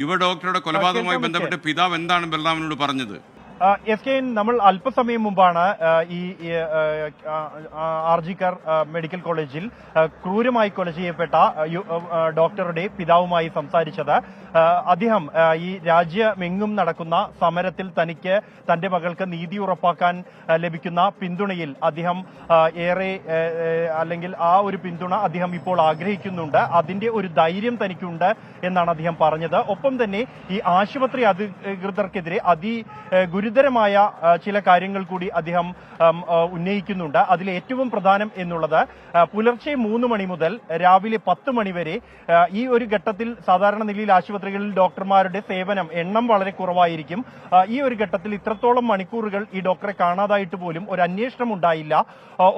യുവ ഡോക്ടറുടെ കൊലപാതകവുമായി ബന്ധപ്പെട്ട് പിതാവ് എന്താണ് ബൽറാമിനോട് പറഞ്ഞത്? എസ് കെ, നമ്മൾ അല്പസമയം മുമ്പാണ് ഈ ആർജിക്കർ മെഡിക്കൽ കോളേജിൽ ക്രൂരമായി കൊല ചെയ്യപ്പെട്ട ഡോക്ടറുടെ പിതാവുമായി സംസാരിച്ചത്. അദ്ദേഹം ഈ രാജ്യമെങ്ങും നടക്കുന്ന സമരത്തിൽ തനിക്ക് തന്റെ മകൾക്ക് നീതി ഉറപ്പാക്കാൻ ലഭിക്കുന്ന പിന്തുണയിൽ അദ്ദേഹം ഏറെ അല്ലെങ്കിൽ ആ ഒരു പിന്തുണ അദ്ദേഹം ഇപ്പോൾ ആഗ്രഹിക്കുന്നുണ്ട്. അതിന്റെ ഒരു ധൈര്യം തനിക്കുണ്ട് എന്നാണ് അദ്ദേഹം പറഞ്ഞത്. ഒപ്പം തന്നെ ഈ ആശുപത്രി അധികൃതർക്കെതിരെ ഗുരുതരമായ ചില കാര്യങ്ങൾ കൂടി അദ്ദേഹം ഉന്നയിക്കുന്നുണ്ട്. അതിൽ ഏറ്റവും പ്രധാനം എന്നുള്ളത് പുലർച്ചെ 3 മണി മുതൽ രാവിലെ 10 മണി വരെ ഈ ഒരു ഘട്ടത്തിൽ സാധാരണ നിലയിൽ ആശുപത്രികളിൽ ഡോക്ടർമാരുടെ സേവനം എണ്ണം വളരെ കുറവായിരിക്കും. ഈ ഒരു ഘട്ടത്തിൽ ഇത്രത്തോളം മണിക്കൂറുകൾ ഈ ഡോക്ടറെ കാണാതായിട്ട് പോലും ഒരു അന്വേഷണം ഉണ്ടായില്ല.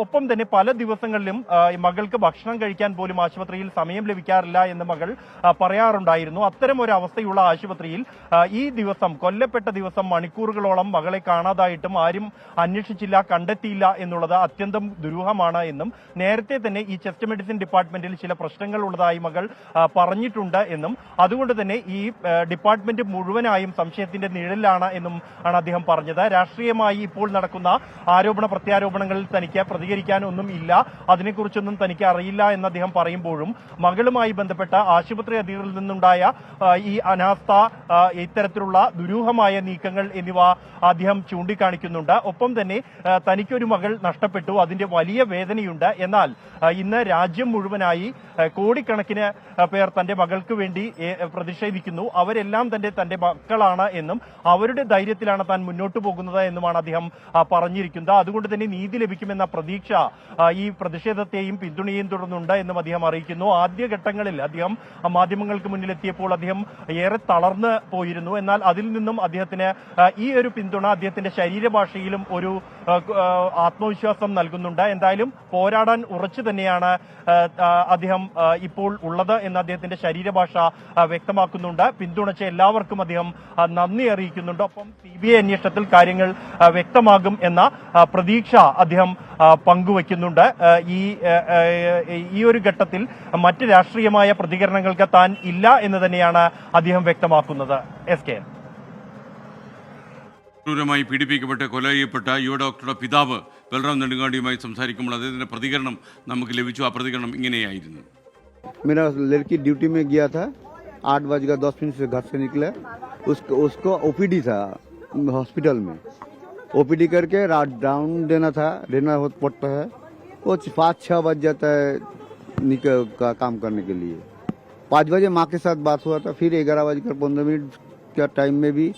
ഒപ്പം തന്നെ പല ദിവസങ്ങളിലും മകൾക്ക് ഭക്ഷണം കഴിക്കാൻ പോലും ആശുപത്രിയിൽ സമയം ലഭിക്കാറില്ല എന്ന് മകൾ പറയാറുണ്ടായിരുന്നു. അത്തരം ഒരു അവസ്ഥയുള്ള ആശുപത്രിയിൽ ഈ ദിവസം കൊല്ലപ്പെട്ട ദിവസം മണിക്കൂറുകളോളം മകളെ കാണാതായിട്ടും ആരും അന്വേഷിച്ചില്ല, കണ്ടെത്തിയില്ല എന്നുള്ളത് അത്യന്തം ദുരൂഹമാണ് എന്നും നേരത്തെ തന്നെ ഈ ചെസ്റ്റ് മെഡിസിൻ ഡിപ്പാർട്ട്മെന്റിൽ ചില പ്രശ്നങ്ങൾ ഉള്ളതായി മകൾ പറഞ്ഞിട്ടുണ്ട് എന്നും അതുകൊണ്ട് തന്നെ ഈ ഡിപ്പാർട്ട്മെന്റ് മുഴുവനായും സംശയത്തിന്റെ നിഴലിലാണ് എന്നും ആണ് അദ്ദേഹം പറഞ്ഞത്. രാഷ്ട്രീയമായി ഇപ്പോൾ നടക്കുന്ന ആരോപണ പ്രത്യാരോപണങ്ങളിൽ തനിക്ക് പ്രതികരിക്കാനൊന്നും ഇല്ല, അതിനെക്കുറിച്ചൊന്നും തനിക്ക് അറിയില്ല എന്ന് അദ്ദേഹം പറയുമ്പോഴും മകളുമായി ബന്ധപ്പെട്ട ആശുപത്രി അധികൃതരിൽ നിന്നുണ്ടായ ഈ അനാസ്ഥ, ഇത്തരത്തിലുള്ള ദുരൂഹമായ നീക്കങ്ങൾ എന്നിവ അദ്ദേഹം ചൂണ്ടിക്കാണിക്കുന്നുണ്ട്. ഒപ്പം തന്നെ തനിക്കൊരു മകൾ നഷ്ടപ്പെട്ടു, അതിന്റെ വലിയ വേദനയുണ്ട്. എന്നാൽ ഇന്ന് രാജ്യം മുഴുവനായി കോടിക്കണക്കിന് പേർ തന്റെ മകൾക്ക് വേണ്ടി പ്രതിഷേധിക്കുന്നു. അവരെല്ലാം തന്റെ മക്കളാണ് എന്നും അവരുടെ ധൈര്യത്തിലാണ് താൻ മുന്നോട്ട് പോകുന്നത് എന്നുമാണ് അദ്ദേഹം പറഞ്ഞിരിക്കുന്നത്. അതുകൊണ്ട് തന്നെ നീതി ലഭിക്കുമെന്ന പ്രതീക്ഷ ഈ പ്രതിഷേധത്തെയും പിന്തുണയെയും തുടർന്നുണ്ട് എന്നും അദ്ദേഹം അറിയിക്കുന്നു. ആദ്യഘട്ടങ്ങളിൽ അദ്ദേഹം മാധ്യമങ്ങൾക്ക് മുന്നിലെത്തിയപ്പോൾ അദ്ദേഹം ഏറെ തളർന്ന് പോയിരുന്നു. എന്നാൽ അതിൽ നിന്നും അദ്ദേഹത്തിന് ഈ ഒരു പിന്തുണ അദ്ദേഹത്തിന്റെ ശരീരഭാഷയിലും ഒരു ആത്മവിശ്വാസം നൽകുന്നുണ്ട്. എന്തായാലും പോരാടാൻ ഉറച്ചു തന്നെയാണ് അദ്ദേഹം ഇപ്പോൾ ഉള്ളത് എന്ന് അദ്ദേഹത്തിന്റെ ശരീരഭാഷ വ്യക്തമാക്കുന്നുണ്ട്. പിന്തുണച്ച എല്ലാവർക്കും അദ്ദേഹം നന്ദി അറിയിക്കുന്നുണ്ട്. ഒപ്പം CBI അന്വേഷണത്തിൽ കാര്യങ്ങൾ വ്യക്തമാകും എന്ന പ്രതീക്ഷ അദ്ദേഹം പങ്കുവയ്ക്കുന്നുണ്ട്. ഈ ഒരു ഘട്ടത്തിൽ മറ്റ് രാഷ്ട്രീയമായ പ്രതികരണങ്ങൾക്ക് താൻ ഇല്ല എന്ന് തന്നെയാണ് അദ്ദേഹം വ്യക്തമാക്കുന്നത്. എസ് കെ, ക്രൂരമായി പീഡിപ്പിക്കപ്പെട്ട് കൊല ചെയ്യപ്പെട്ട യുവ ഡോക്ടറുടെ പിതാവ് ബൽറാം നെടുങ്ങാടിയുമായി സംസാരിക്കുമ്പോൾ അദ്ദേഹത്തിന്റെ പ്രതികരണം നമുക്ക് ലഭിച്ചു. ആ പ്രതികരണം ഇങ്ങനെയായിരുന്നു. मेरा लड़की ड्यूटी में गया था, 8:10 से घर से निकले, उसको OPD था हॉस्पिटल में, OPD करके रात डाउन देना पड़ता है। वो 5-6 बज जाता है का काम करने के लिए। 5 बजे माँ के साथ बात हुआ था, फिर 11:15 का टाइम में भी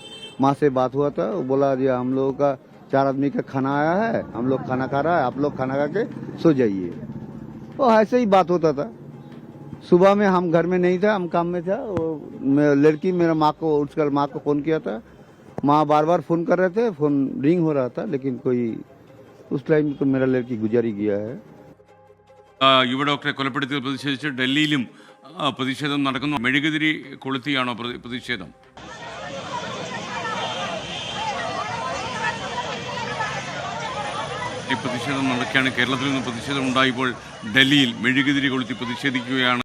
माँ से बात हुआ था। वो बोला जी हम लोगों का 4 आदमी का खाना आया है, हम लोग खाना खा रहा है, आप लोग खाना खा के सो जाइए। वो ऐसे ही बात होता था। सुबह में हम घर में नहीं था, हम काम में था। लड़की मेरा माँ को उठकर माँ को फोन किया था, माँ बार बार फोन कर रहे थे, फोन रिंग हो रहा था, लेकिन कोई उस टाइम तो मेरा लड़की गुजर ही गया है। യുവ ഡോക്ടറെ കൊലപ്പെടുത്തിയത് പ്രതിഷേധിച്ച് ഡൽഹിയിലും പ്രതിഷേധം നടക്കുന്നു. മെഴുകുതിരി കൊളുത്തിയാണോ പ്രതിഷേധം? ഈ പ്രതിഷേധം നടക്കുകയാണ്. കേരളത്തിൽ നിന്ന് പ്രതിഷേധം ഉണ്ടായപ്പോൾ ഡൽഹിയിൽ മെഴുകുതിരി കൊളുത്തി പ്രതിഷേധിക്കുകയാണ്